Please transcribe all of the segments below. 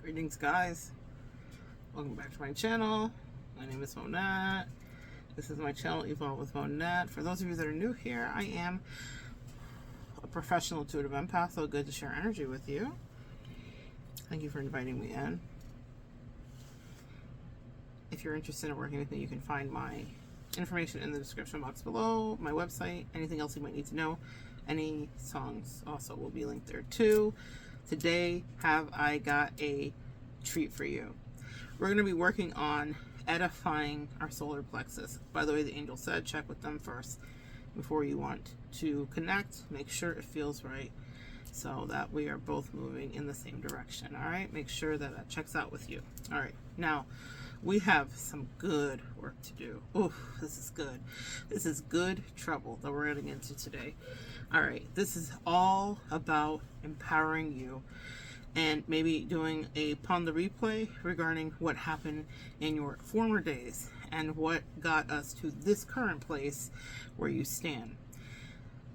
Greetings, guys. Welcome back to my channel. My name is Monette. This is my channel, Evolve with Monette. For those of you that are new here, I am a professional intuitive empath, so good to share energy with you. Thank you for inviting me in. If you're interested in working with me, you can find my information in the description box below, my website, anything else you might need to know. Any songs also will be linked there too. Today, have I got a treat for you. We're going to be working on edifying our solar plexus. By the way, the angel said check with them first before you want to connect. Make sure it feels right so that we are both moving in the same direction. All right, make sure that that checks out with you. All right, now we have some good work to do. Oh, this is good. This is good trouble that we're getting into today. All right, this is all about empowering you and maybe doing a pon the replay regarding what happened in your former days and what got us to this current place where you stand.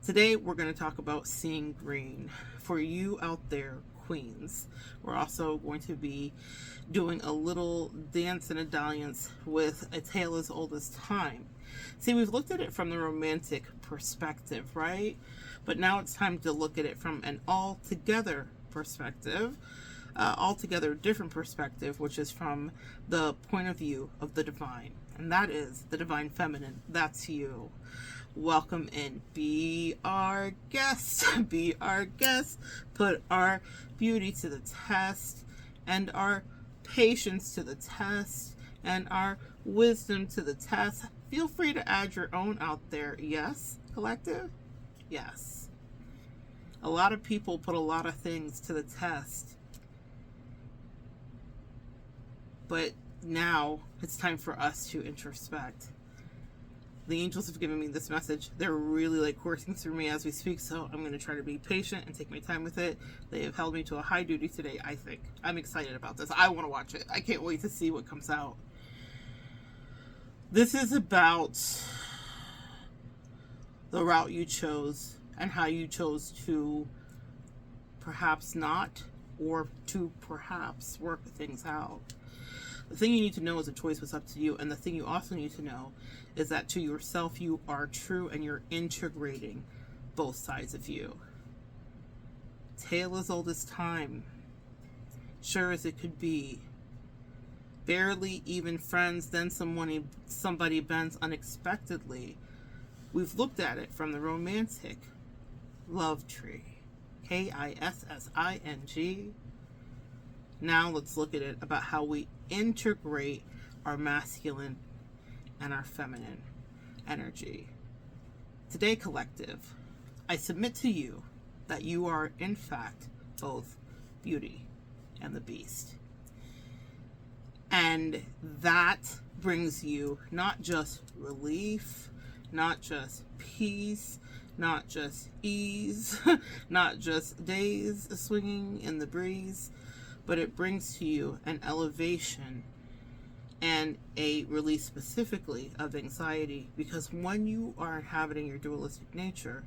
Today, we're going to talk about seeing green. For you out there, queens, we're also going to be doing a little dance and a dalliance with a tale as old as time. See, we've looked at it from the romantic perspective, right? But now it's time to look at it from an altogether perspective, altogether different perspective, which is from the point of view of the divine. And that is the divine feminine. That's you. Welcome in. Be our guest. Be our guest. Put our beauty to the test and our patience to the test and our wisdom to the test. Feel free to add your own out there. Yes, collective? Yes. A lot of people put a lot of things to the test. But now it's time for us to introspect. The angels have given me this message. They're really like coursing through me as we speak, so I'm going to try to be patient and take my time with it. They have held me to a high duty today, I think. I'm excited about this. I want to watch it. I can't wait to see what comes out. This is about the route you chose and how you chose to perhaps not, or to perhaps work things out. The thing you need to know is the choice was up to you, and the thing you also need to know is that to yourself you are true and you're integrating both sides of you. Tale as old as time, sure as it could be. Barely even friends, then somebody bends unexpectedly. We've looked at it from the romantic love tree. Kissing. Now let's look at it about how we integrate our masculine and our feminine energy. Today, collective, I submit to you that you are in fact both Beauty and the Beast. And that brings you not just relief, not just peace, not just ease, not just days swinging in the breeze, but it brings to you an elevation and a release specifically of anxiety, because when you are inhabiting your dualistic nature,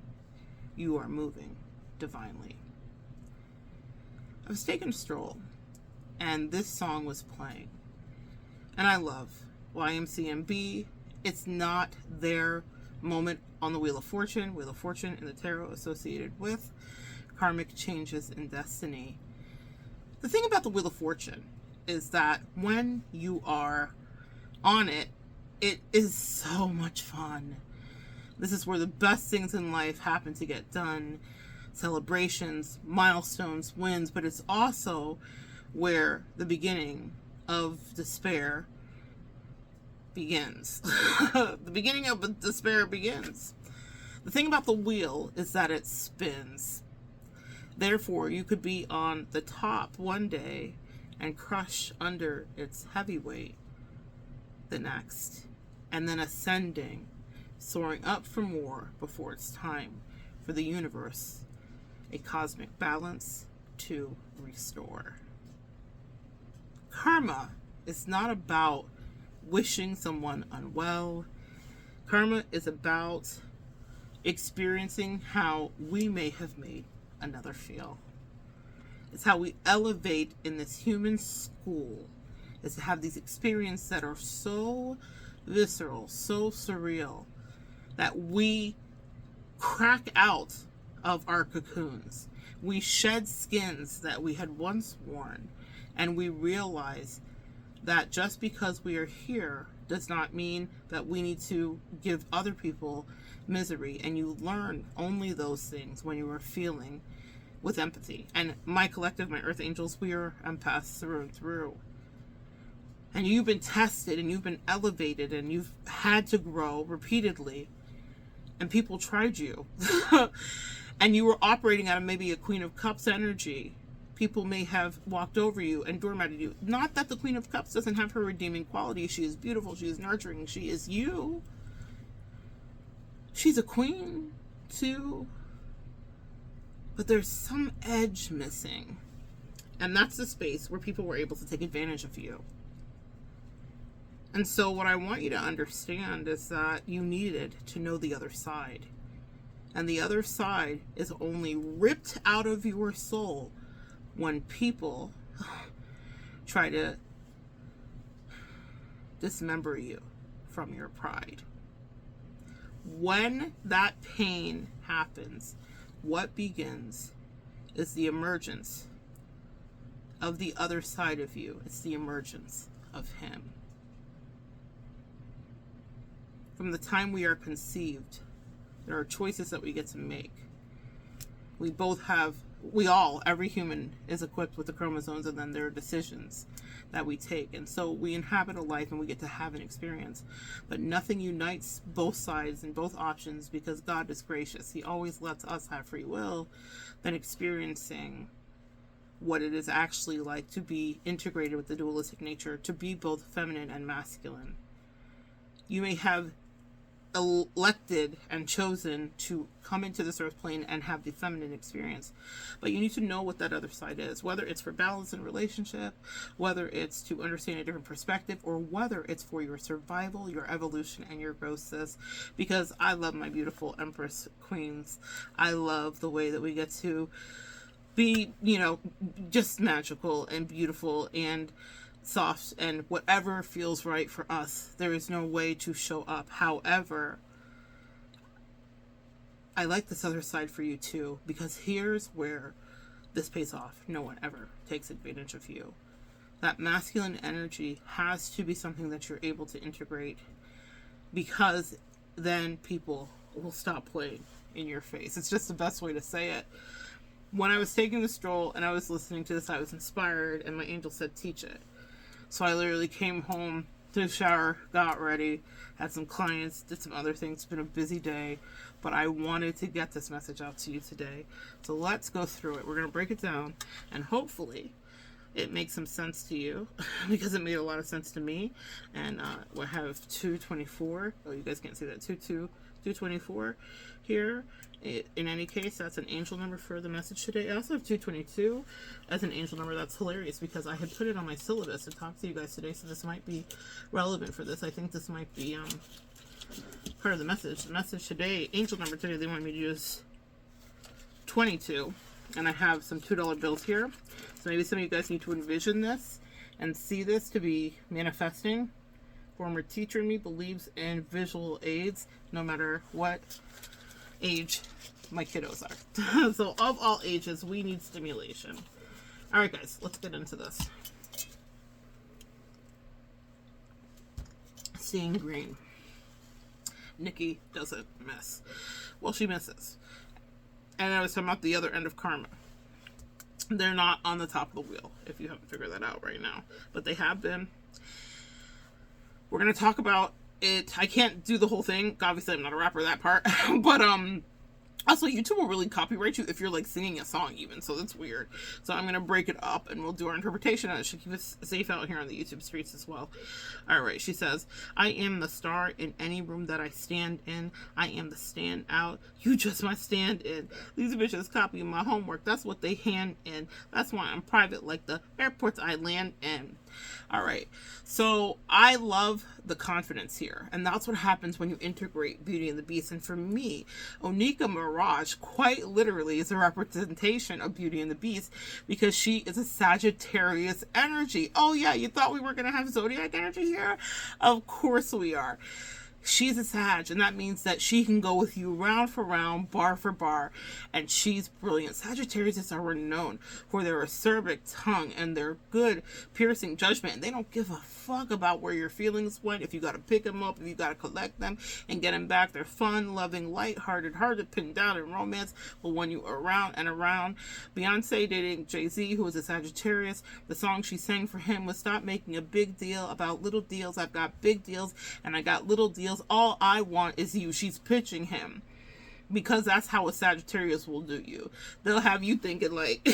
you are moving divinely. I was taking a stroll, and this song was playing. And I love YMCMB. It's not their moment on the Wheel of Fortune in the tarot associated with karmic changes in destiny. The thing about the Wheel of Fortune is that when you are on it, it is so much fun. This is where the best things in life happen to get done. Celebrations, milestones, wins, but it's also where the beginning of despair begins. The beginning of despair begins. The thing about the wheel is that it spins. Therefore, you could be on the top one day and crush under its heavy weight the next, and then ascending, soaring up for more before it's time for the universe, a cosmic balance to restore. Karma is not about wishing someone unwell. Karma is about experiencing how we may have made another feel. It's how we elevate in this human school, is to have these experiences that are so visceral, so surreal, that we crack out of our cocoons. We shed skins that we had once worn, and we realize that just because we are here does not mean that we need to give other people misery. And you learn only those things when you are feeling with empathy. And my collective, my earth angels, we are empaths through and through. And you've been tested and you've been elevated and you've had to grow repeatedly. And people tried you. And you were operating out of maybe a Queen of Cups energy. People may have walked over you and doormatted you. Not that the Queen of Cups doesn't have her redeeming quality. She is beautiful. She is nurturing. She is you. She's a queen too. But there's some edge missing. And that's the space where people were able to take advantage of you. And so what I want you to understand is that you needed to know the other side. And the other side is only ripped out of your soul when people try to dismember you from your pride. When that pain happens, what begins is the emergence of the other side of you. It's the emergence of him. From the time we are conceived, there are choices that we get to make. Every human is equipped with the chromosomes, and then there are decisions that we take. And so we inhabit a life and we get to have an experience. But nothing unites both sides and both options, because God is gracious. He always lets us have free will than experiencing what it is actually like to be integrated with the dualistic nature, to be both feminine and masculine. You may have elected and chosen to come into this earth plane and have the feminine experience, but you need to know what that other side is, whether it's for balance in relationship, whether it's to understand a different perspective, or whether it's for your survival, your evolution, and your growth, sis. Because I love my beautiful Empress queens. I love the way that we get to be, just magical and beautiful and soft, and whatever feels right for us. There is no way to show up. However, I like this other side for you too, because here's where this pays off. No one ever takes advantage of you. That masculine energy has to be something that you're able to integrate, because then people will stop playing in your face. It's just the best way to say it. When I was taking the stroll and I was listening to this, I was inspired, and my angel said, teach it. So I literally came home, took a shower, got ready, had some clients, did some other things. It's been a busy day, but I wanted to get this message out to you today. So let's go through it. We're going to break it down, and hopefully it makes some sense to you, because it made a lot of sense to me. And we have 224. Oh, you guys can't see that. 224 here. In any case, that's an angel number for the message today. I also have 222 as an angel number. That's hilarious, because I had put it on my syllabus to talk to you guys today, so this might be relevant for this. I think this might be part of the message. The message today, angel number today, they want me to use 22, and I have some $2 bills here. So maybe some of you guys need to envision this and see this to be manifesting. Former teacher in me believes in visual aids, no matter what age my kiddos are. So of all ages, we need stimulation. All right, guys, let's get into this. Seeing green. Nikki doesn't miss. Well, she misses. And I was talking about the other end of karma. They're not on the top of the wheel, if you haven't figured that out right now. But they have been. We're going to talk about it. I can't do the whole thing. Obviously, I'm not a rapper, that part. But, also, YouTube will really copyright you if you're, singing a song even. So that's weird. So I'm going to break it up, and we'll do our interpretation. And it should keep us safe out here on the YouTube streets as well. All right. She says, I am the star in any room that I stand in. I am the stand out. You just must stand in. These bitches copy my homework. That's what they hand in. That's why I'm private, like the airports I land in. All right. So I love the confidence here. And that's what happens when you integrate Beauty and the Beast. And for me, Onika entourage quite literally is a representation of Beauty and the Beast, because she is a Sagittarius energy. Oh yeah, you thought we were going to have zodiac energy here? Of course we are. She's a Sag, and that means that she can go with you round for round, bar for bar, and she's brilliant. Sagittarius are renowned for their acerbic tongue and their good, piercing judgment, and they don't give a fuck about where your feelings went. If you got to pick them up, if you got to collect them and get them back, they're fun, loving, lighthearted, hard to pin down in romance, but when you around and around. Beyonce dating Jay-Z, who is a Sagittarius, the song she sang for him was "Stop making a big deal about little deals. I've got big deals, and I got little deals. All I want is you." She's pitching him, because that's how a Sagittarius will do you. They'll have you thinking like,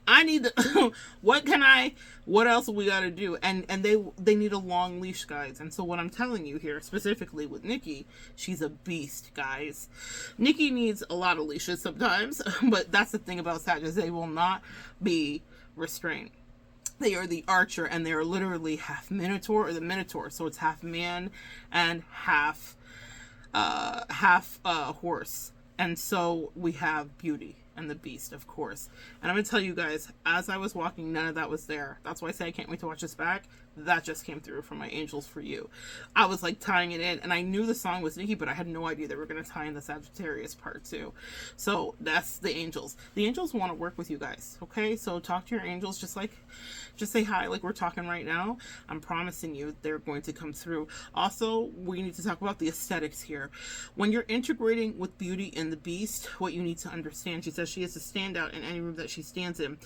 I need to, what else we got to do? And they need a long leash, guys. And so what I'm telling you here, specifically with Nikki, she's a beast, guys. Nikki needs a lot of leashes sometimes, but that's the thing about Sagittarius. They will not be restrained. They are the archer, and they are literally half Minotaur, or the Minotaur. So it's half man and half horse. And so we have Beauty and the Beast, of course. And I'm going to tell you guys, as I was walking, none of that was there. That's why I say I can't wait to watch this back. That just came through from my Angels for You. I was like tying it in, and I knew the song was Nikki, but I had no idea they were going to tie in the Sagittarius part too. So that's the Angels. The Angels want to work with you guys, okay? So talk to your angels, just say hi like we're talking right now. I'm promising you they're going to come through. Also, we need to talk about the aesthetics here. When you're integrating with Beauty and the Beast, what you need to understand, she says she is a standout in any room that she stands in.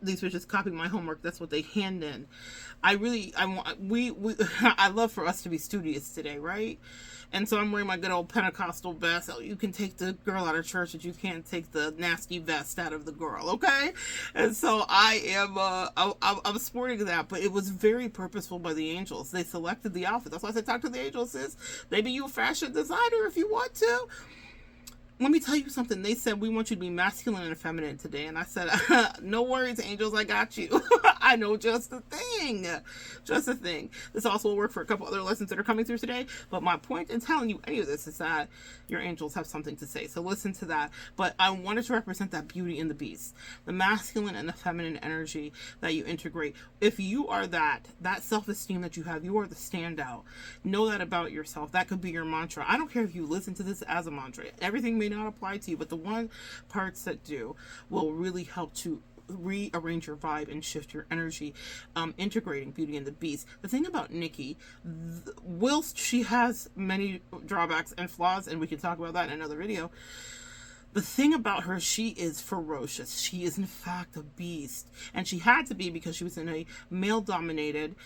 These bitches copy my homework. That's what they hand in. I love for us to be studious today, right? And so I'm wearing my good old Pentecostal vest. You can take the girl out of church, but you can't take the nasty vest out of the girl, okay? And so I'm sporting that, but it was very purposeful by the Angels. They selected the outfit. That's why I said talk to the Angels, sis. Maybe you a fashion designer if you want to. Let me tell you something. They said, we want you to be masculine and feminine today. And I said, no worries, angels, I got you. I know just a thing. Just a thing. This also will work for a couple other lessons that are coming through today. But my point in telling you any of this is that your angels have something to say. So listen to that. But I wanted to represent that Beauty and the Beast. The masculine and the feminine energy that you integrate. If you are that self-esteem that you have, you are the standout. Know that about yourself. That could be your mantra. I don't care if you listen to this as a mantra. Everything may not apply to you, but the one parts that do will really help to rearrange your vibe and shift your energy, integrating Beauty and the Beast. The thing about Nikki, whilst she has many drawbacks and flaws, and we can talk about that in another video, the thing about her, she is ferocious. She is in fact a beast, and she had to be because she was in a male-dominated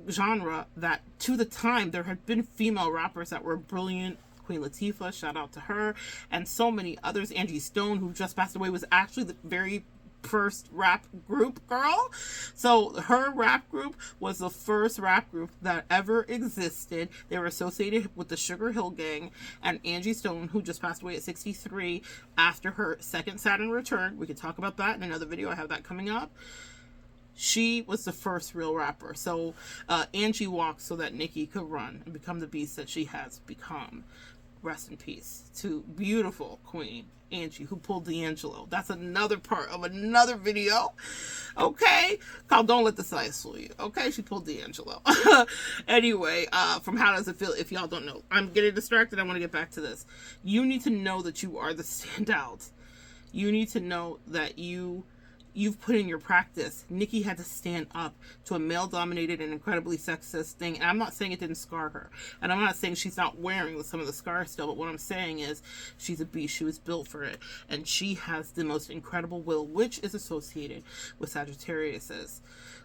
genre that to the time there had been female rappers that were brilliant. Queen Latifah, shout out to her, and so many others. Angie Stone, who just passed away, was actually the very first rap group girl. So her rap group was the first rap group that ever existed. They were associated with the Sugar Hill Gang, and Angie Stone, who just passed away at 63 after her second Saturn return. We could talk about that in another video. I have that coming up. She was the first real rapper. So Angie walked so that Nikki could run and become the beast that she has become. Rest in peace to beautiful Queen Angie, who pulled D'Angelo. That's another part of another video, okay? Called Don't Let the Size Fool You, okay? She pulled D'Angelo. Anyway, from How Does It Feel, if y'all don't know. I'm getting distracted. I want to get back to this. You need to know that you are the standout. You need to know that you've put in your practice. Nikki had to stand up to a male-dominated and incredibly sexist thing. And I'm not saying it didn't scar her. And I'm not saying she's not wearing some of the scars still. But what I'm saying is she's a beast. She was built for it. And she has the most incredible will, which is associated with Sagittariuses.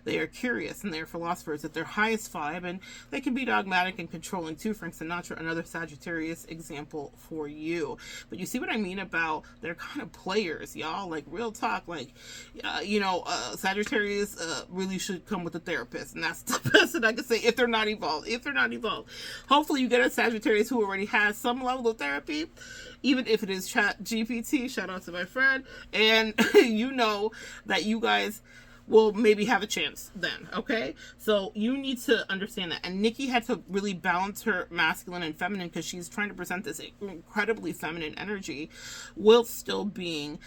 They are curious and they are philosophers at their highest vibe. And they can be dogmatic and controlling too. Frank Sinatra, another Sagittarius example for you. But you see what I mean about they're kind of players, y'all. Like, real talk. Like, Sagittarius really should come with a therapist, and that's the best that I can say. If they're not evolved, hopefully you get a Sagittarius who already has some level of therapy, even if it is Chat GPT. Shout out to my friend, and you know that you guys will maybe have a chance then, okay? So you need to understand that. And Nikki had to really balance her masculine and feminine because she's trying to present this incredibly feminine energy while still being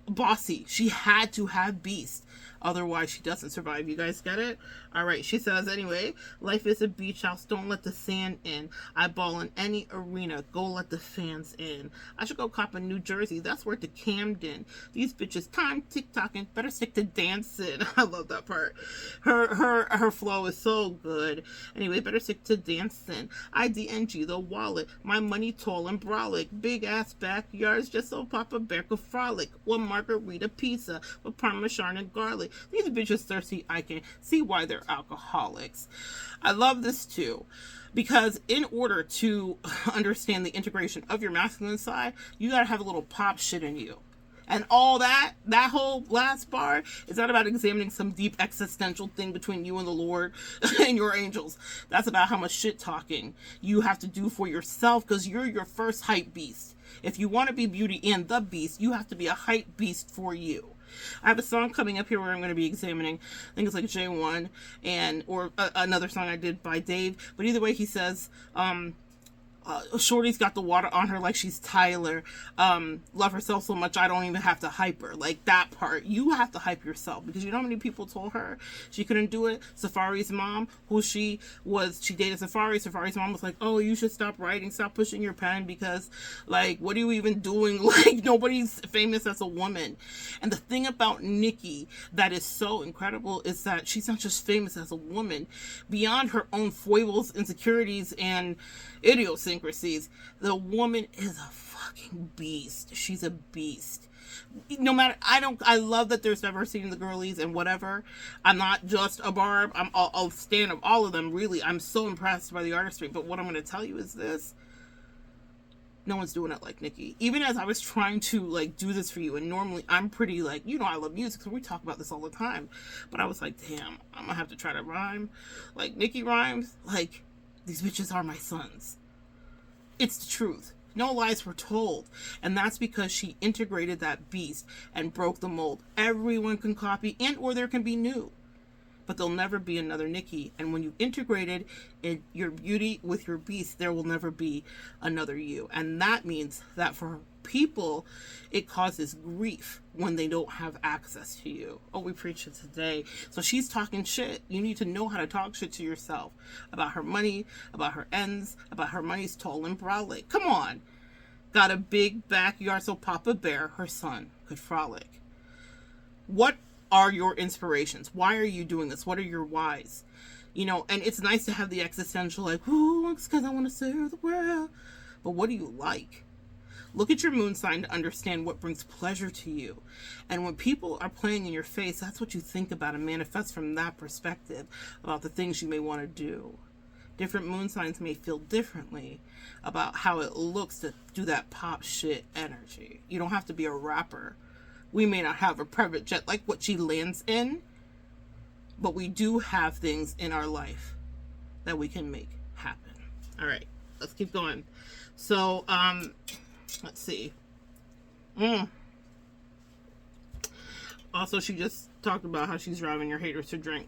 bossy. She had to have beast. Otherwise, she doesn't survive. You guys get it? All right. She says, anyway, life is a beach house. Don't let the sand in. I ball in any arena. Go let the fans in. I should go cop in New Jersey. That's worth to Camden. These bitches time tick-tocking. Better stick to dancing. I love that part. Her flow is so good. Anyway, better stick to dancing. IDNG, the wallet. My money tall and brolic. Big ass backyards just so Papa Bear could frolic. One margarita pizza with parmesan and garlic. These bitches thirsty. I can see why they're alcoholics. I love this too, because in order to understand the integration of your masculine side, you gotta have a little pop shit in you. And all that whole last bar is not about examining some deep existential thing between you and the Lord and your angels. That's about how much shit talking you have to do for yourself, because you're your first hype beast. If you want to be Beauty and the Beast, you have to be a hype beast for you. I have a song coming up here where I'm going to be examining, I think it's like J1, or another song I did by Dave. But either way, he says, Shorty's got the water on her like she's Tyler. Love herself so much I don't even have to hype her. Like that part, you have to hype yourself, because you know how many people told her she couldn't do it? Safari's mom, she dated Safari. Safari's mom was like, oh, you should stop writing, stop pushing your pen, because like, what are you even doing? Like, nobody's famous as a woman. And the thing about Nikki that is so incredible is that she's not just famous as a woman. Beyond her own foibles, insecurities, and idiosyncrasies, the woman is a fucking beast. She's a beast. No matter, I love that there's diversity in the girlies and whatever. I'm not just a Barb. I'm a stan of all of them, really. I'm so impressed by the artistry. But what I'm going to tell you is this. No one's doing it like Nikki. Even as I was trying to like do this for you, and normally I'm pretty like, I love music, so we talk about this all the time. But I was like, damn, I'm gonna have to try to rhyme like Nikki rhymes. Like, these bitches are my sons. It's the truth. No lies were told. And that's because she integrated that beast and broke the mold. Everyone can copy, and or there can be new. But there'll never be another Nikki. And when you integrated in your beauty with your beast, there will never be another you. And that means that for people, it causes grief when they don't have access to you. Oh, we preach it today. So she's talking shit. You need to know how to talk shit to yourself about her money, about her ends, about her money's tall and brolic. Come on. Got a big backyard so Papa Bear, her son, could frolic. What are your inspirations? Why are you doing this? What are your whys? And it's nice to have the existential, like, ooh, it's because I want to serve the world. But what do you like? Look at your moon sign to understand what brings pleasure to you. And when people are playing in your face, that's what you think about and manifest from that perspective about the things you may want to do. Different moon signs may feel differently about how it looks to do that pop shit energy. You don't have to be a rapper. We may not have a private jet like what she lands in, but we do have things in our life that we can make happen. All right, let's keep going. So, let's see. Also, she just talked about how she's driving your haters to drink.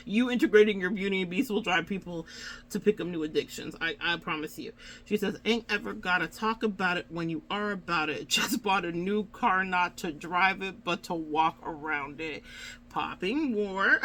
You integrating your beauty and beast will drive people to pick up new addictions. I promise you. She says, ain't ever gotta talk about it when you are about it. Just bought a new car, not to drive it, but to walk around it. Popping more,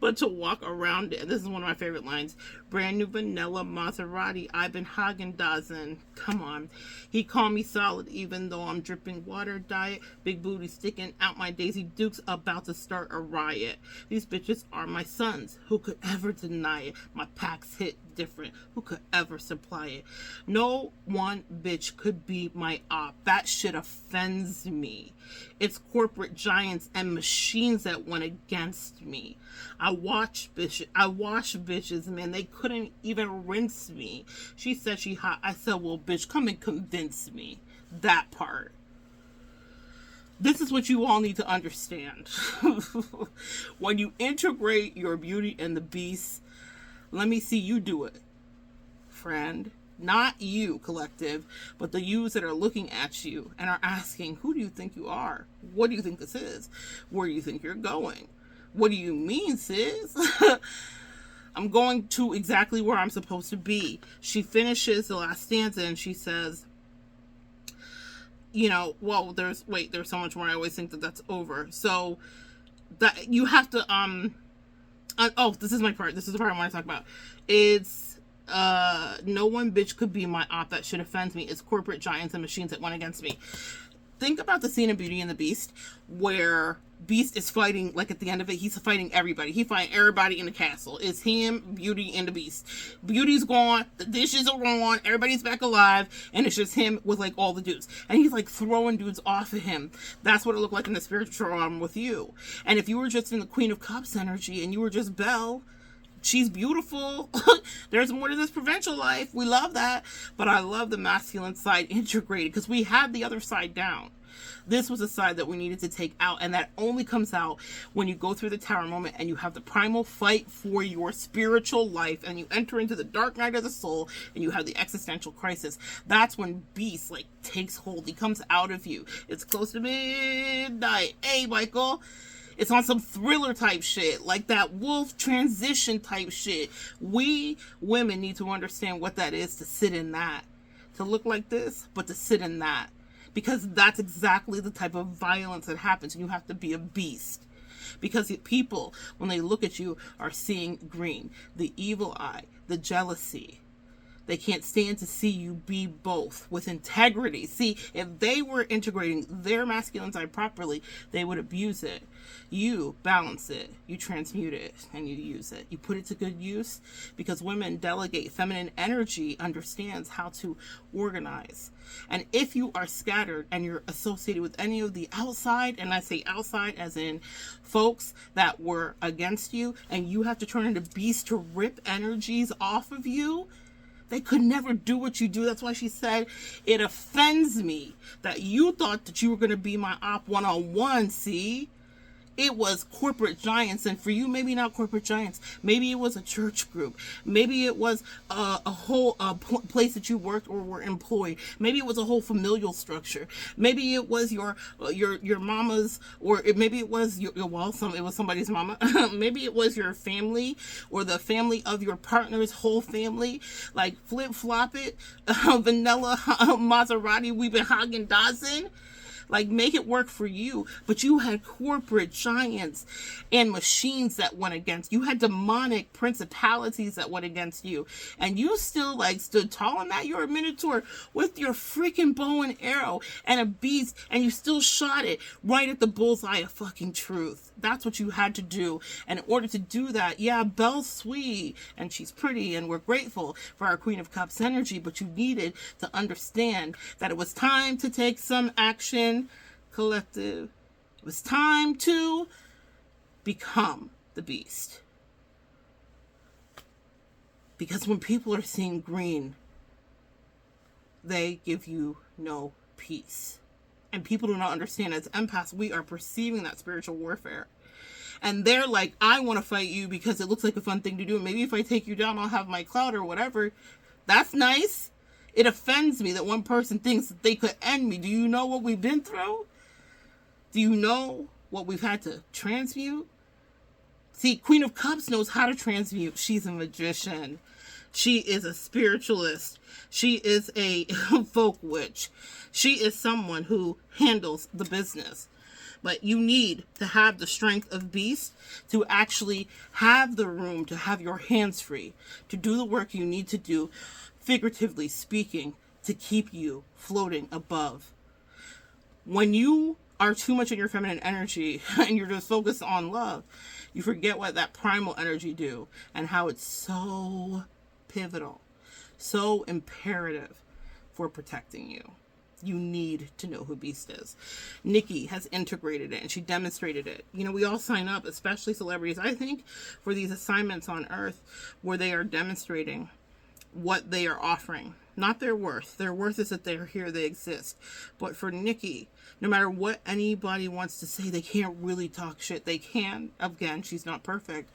but to walk around it. This is one of my favorite lines. Brand new vanilla Maserati. I've been Haagen-Dazsing. Come on. He called me solid even though I'm dripping water diet. Big booty sticking out my Daisy Dukes, about to start a riot. These bitches are my sons. Who could ever deny it? My packs hit different. Who could ever supply it? No one bitch could be my op. That shit offends me. It's corporate giants and machines that went against me. I wash bitches, man. They couldn't even rinse me. She said she hot. I said, well, bitch, come and convince me. That part. This is what you all need to understand. When you integrate your beauty and the beast, let me see you do it, friend. Not you, collective, but the yous that are looking at you and are asking, who do you think you are? What do you think this is? Where do you think you're going? What do you mean, sis? I'm going to exactly where I'm supposed to be. She finishes the last stanza and she says, well, there's so much more. I always think that that's over. So that you have to, this is my part. This is the part I want to talk about. It's, no one bitch could be my op that should offend me. It's corporate giants and machines that went against me. Think about the scene in Beauty and the Beast where Beast is fighting, like at the end of it, he's fighting everybody. He's fighting everybody in the castle. It's him, Beauty, and the Beast. Beauty's gone, the dishes are gone, everybody's back alive, and it's just him with like all the dudes. And he's like throwing dudes off of him. That's what it looked like in the spiritual realm with you. And if you were just in the Queen of Cups energy and you were just Belle, she's beautiful. There's more to this provincial life. We love that. But I love the masculine side integrated because we had the other side down. This was a side that we needed to take out, and that only comes out when you go through the tower moment and you have the primal fight for your spiritual life and you enter into the dark night of the soul and you have the existential crisis. That's when Beast like takes hold. He comes out of you. It's close to midnight. Hey, Michael. It's on some thriller type shit, like that wolf transition type shit. We women need to understand what that is, to sit in that. To look like this, but to sit in that. Because that's exactly the type of violence that happens. And you have to be a beast. Because people, when they look at you, are seeing green. The evil eye, the jealousy. They can't stand to see you be both with integrity. See, if they were integrating their masculine side properly, they would abuse it. You balance it, you transmute it, and you use it. You put it to good use because women delegate. Feminine energy understands how to organize. And if you are scattered and you're associated with any of the outside, and I say outside as in folks that were against you, and you have to turn into beasts to rip energies off of you, they could never do what you do. That's why she said, it offends me that you thought that you were going to be my op one-on-one, see? It was corporate giants, and for you, maybe not corporate giants. Maybe it was a church group. Maybe it was a whole place that you worked or were employed. Maybe it was a whole familial structure. Maybe it was your mama's, or maybe it was it was somebody's mama. Maybe it was your family or the family of your partner's whole family. Like flip flop it, vanilla Maserati. We've been Haagen-Dazsing. Like, make it work for you. But you had corporate giants and machines that went against you. You had demonic principalities that went against you. And you still, like, stood tall in that. You're a minotaur with your freaking bow and arrow and a beast. And you still shot it right at the bullseye of fucking truth. That's what you had to do. And in order to do that, yeah, Belle's sweet. And she's pretty. And we're grateful for our Queen of Cups energy. But you needed to understand that it was time to take some action. Collective. It was time to become the beast. Because when people are seeing green, they give you no peace. And people do not understand, as empaths, we are perceiving that spiritual warfare. And they're like, I want to fight you because it looks like a fun thing to do. Maybe if I take you down, I'll have my clout or whatever. That's nice. It offends me that one person thinks that they could end me. Do you know what we've been through? Do you know what we've had to transmute? See, Queen of Cups knows how to transmute. She's a magician. She is a spiritualist. She is a folk witch. She is someone who handles the business. But you need to have the strength of beast to actually have the room to have your hands free, to do the work you need to do, figuratively speaking, to keep you floating above. When you are too much in your feminine energy and you're just focused on love, you forget what that primal energy do and how it's so pivotal, so imperative for protecting you. You need to know who Beast is. Nikki has integrated it and she demonstrated it. You know, we all sign up, especially celebrities, I think, for these assignments on Earth where they are demonstrating what they are offering. Not their worth. Their worth is that they're here, they exist. But for Nikki, no matter what anybody wants to say, they can't really talk shit. They can. Again, she's not perfect.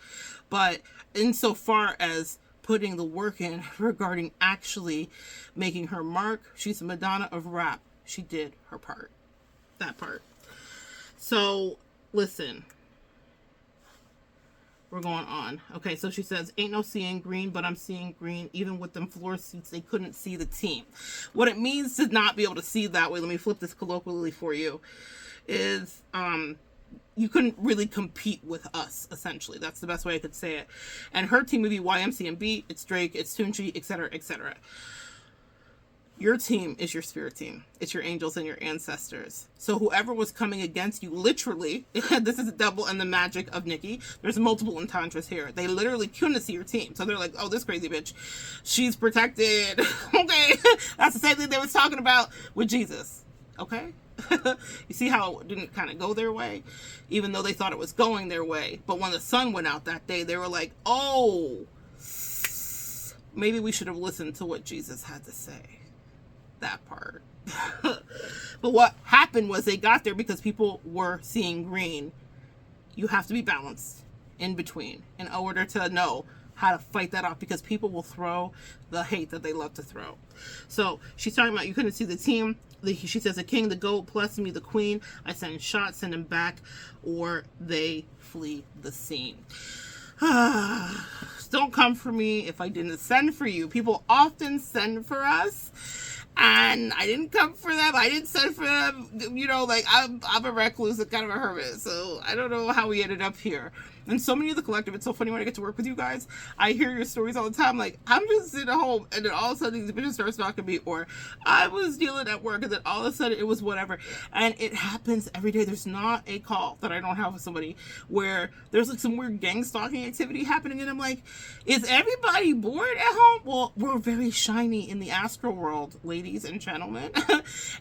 But insofar as putting the work in regarding actually making her mark. She's a Madonna of rap. She did her part. That part. So, listen. We're going on. Okay, so she says, ain't no seeing green, but I'm seeing green. Even with them floor seats, they couldn't see the team. What it means to not be able to see that way, let me flip this colloquially for you, is you couldn't really compete with us, essentially. That's the best way I could say it. And her team would be YMCMB, it's Drake, it's Tunchi, etc., etc. Your team is your spirit team. It's your angels and your ancestors. So whoever was coming against you, literally, this is the double and the magic of Nikki. There's multiple entendres here. They literally couldn't see your team. So they're like, oh, this crazy bitch, she's protected. Okay, that's the same thing they was talking about with Jesus. Okay, you see how it didn't kind of go their way, even though they thought it was going their way. But when the sun went out that day, they were like, oh, maybe we should have listened to what Jesus had to say. That part. But what happened was they got there because people were seeing green. You have to be balanced in between in order to know how to fight that off, because people will throw the hate that they love to throw. So she's talking about you couldn't see the team. She says the king, the goat, plus me, the queen. I send shots, send them back, or they flee the scene. Don't come for me if I didn't send for you. People often send for us, and I didn't come for them. I didn't send for them. You know, like I'm a recluse and kind of a hermit. So I don't know how we ended up here. And so many of the collective, it's so funny when I get to work with you guys. I hear your stories all the time. Like, I'm just sitting at home, and then all of a sudden these bitches start stalking me, or I was dealing at work, and then all of a sudden it was whatever. And it happens every day. There's not a call that I don't have with somebody where there's like some weird gang stalking activity happening, and I'm like, is everybody bored at home? Well, we're very shiny in the astral world, ladies and gentlemen,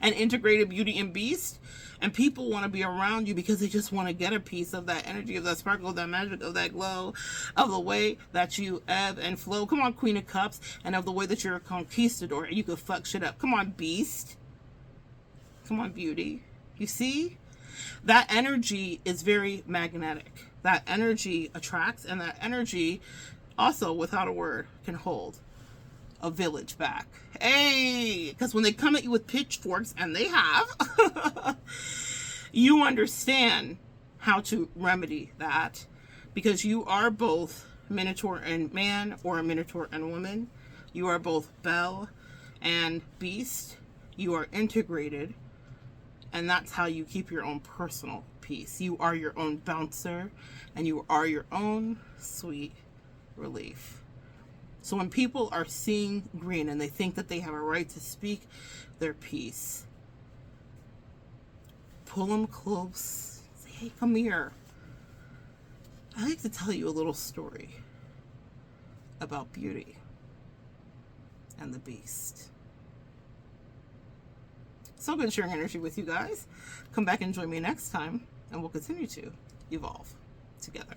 and integrated beauty and beast. And people want to be around you because they just want to get a piece of that energy, of that sparkle, of that magic, of that glow, of the way that you ebb and flow. Come on, Queen of Cups, and of the way that you're a conquistador. You could fuck shit up. Come on, Beast. Come on, Beauty. You see? That energy is very magnetic. That energy attracts, and that energy also, without a word, can hold a village back. Hey, because when they come at you with pitchforks, and they have, you understand how to remedy that, because you are both Minotaur and man, or a Minotaur and woman. You are both Belle and Beast. You are integrated, and that's how you keep your own personal peace. You are your own bouncer, and you are your own sweet relief. So when people are seeing green and they think that they have a right to speak their piece, pull them close. Say, hey, come here. I like to tell you a little story about Beauty and the Beast. So good sharing energy with you guys. Come back and join me next time, and we'll continue to evolve together.